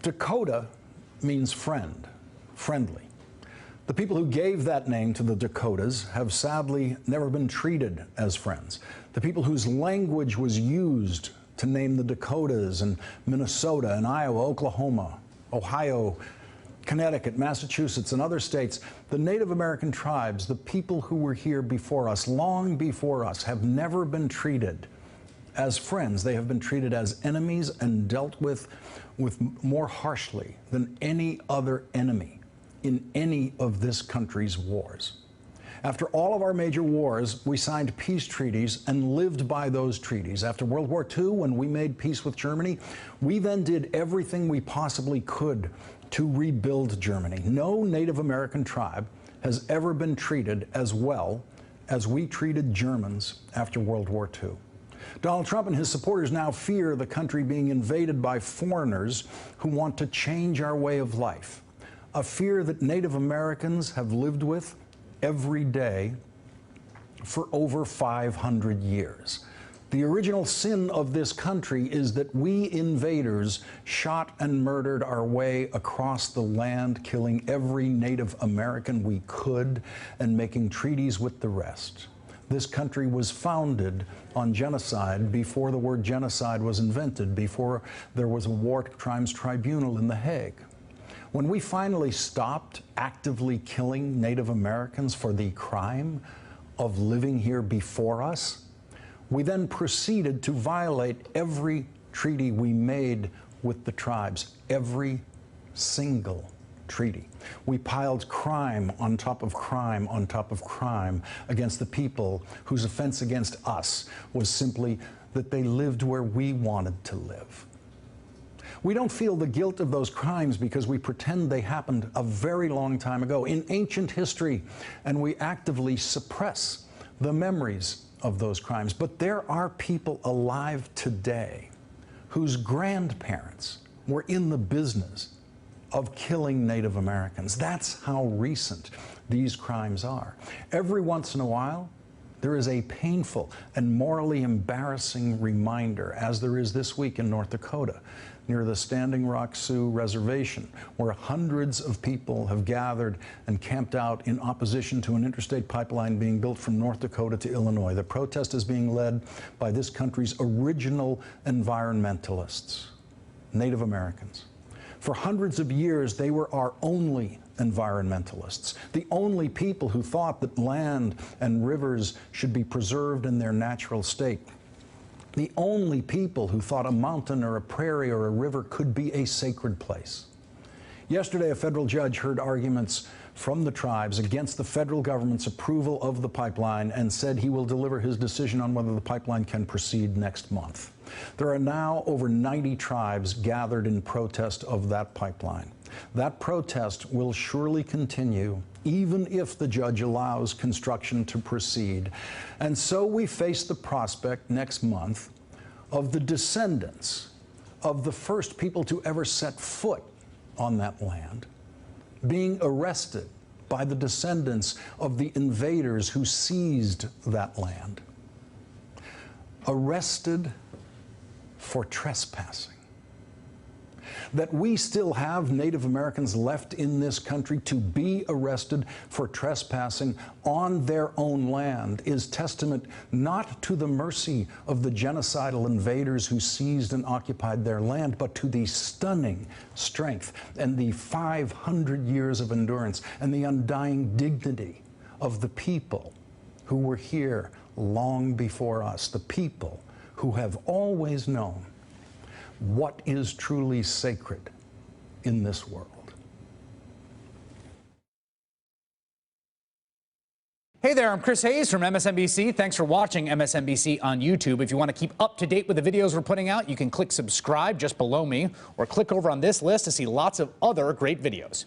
Dakota means friend, friendly. The people who gave that name to the Dakotas have sadly never been treated as friends. The people whose language was used to name the Dakotas and Minnesota and Iowa, Oklahoma, Ohio, Connecticut, Massachusetts, and other states, the Native American tribes, the people who were here before us, long before us, have never been treated as friends. They have been treated as enemies and dealt with more harshly than any other enemy in any of this country's wars. After all of our major wars, we signed peace treaties and lived by those treaties. After World War II, when we made peace with Germany, we then did everything we possibly could to rebuild Germany. No Native American tribe has ever been treated as well as we treated Germans after World War II. Donald Trump and his supporters now fear the country being invaded by foreigners who want to change our way of life, a fear that Native Americans have lived with every day for over 500 years. The original sin of this country is that we invaders shot and murdered our way across the land, killing every Native American we could and making treaties with the rest. This country was founded on genocide before the word genocide was invented, before there was a war crimes tribunal in The Hague. When we finally stopped actively killing Native Americans for the crime of living here before us, we then proceeded to violate every treaty we made with the tribes, every single treaty. We piled crime on top of crime on top of crime against the people whose offense against us was simply that they lived where we wanted to live. We don't feel the guilt of those crimes because we pretend they happened a very long time ago in ancient history, and we actively suppress the memories of those crimes. But there are people alive today whose grandparents were in the business of killing Native Americans. That's how recent these crimes are. Every once in a while, there is a painful and morally embarrassing reminder, as there is this week in North Dakota, near the Standing Rock Sioux Reservation, where hundreds of people have gathered and camped out in opposition to an interstate pipeline being built from North Dakota to Illinois. The protest is being led by this country's original environmentalists, Native Americans. For hundreds of years, they were our only environmentalists, the only people who thought that land and rivers should be preserved in their natural state, the only people who thought a mountain or a prairie or a river could be a sacred place. Yesterday, a federal judge heard arguments from the tribes against the federal government's approval of the pipeline and said he will deliver his decision on whether the pipeline can proceed next month. There are now over 90 tribes gathered in protest of that pipeline. That protest will surely continue even if the judge allows construction to proceed. And so we face the prospect next month of the descendants of the first people to ever set foot on that land being arrested by the descendants of the invaders who seized that land, arrested for trespassing. That we still have Native Americans left in this country to be arrested for trespassing on their own land is testament not to the mercy of the genocidal invaders who seized and occupied their land, but to the stunning strength and the 500 years of endurance and the undying dignity of the people who were here long before us, the people who have always known what is truly sacred in this world. Hey there, I'm Chris Hayes from MSNBC. Thanks for watching MSNBC on YouTube. If you want to keep up to date with the videos we're putting out, you can click subscribe just below me or click over on this list to see lots of other great videos.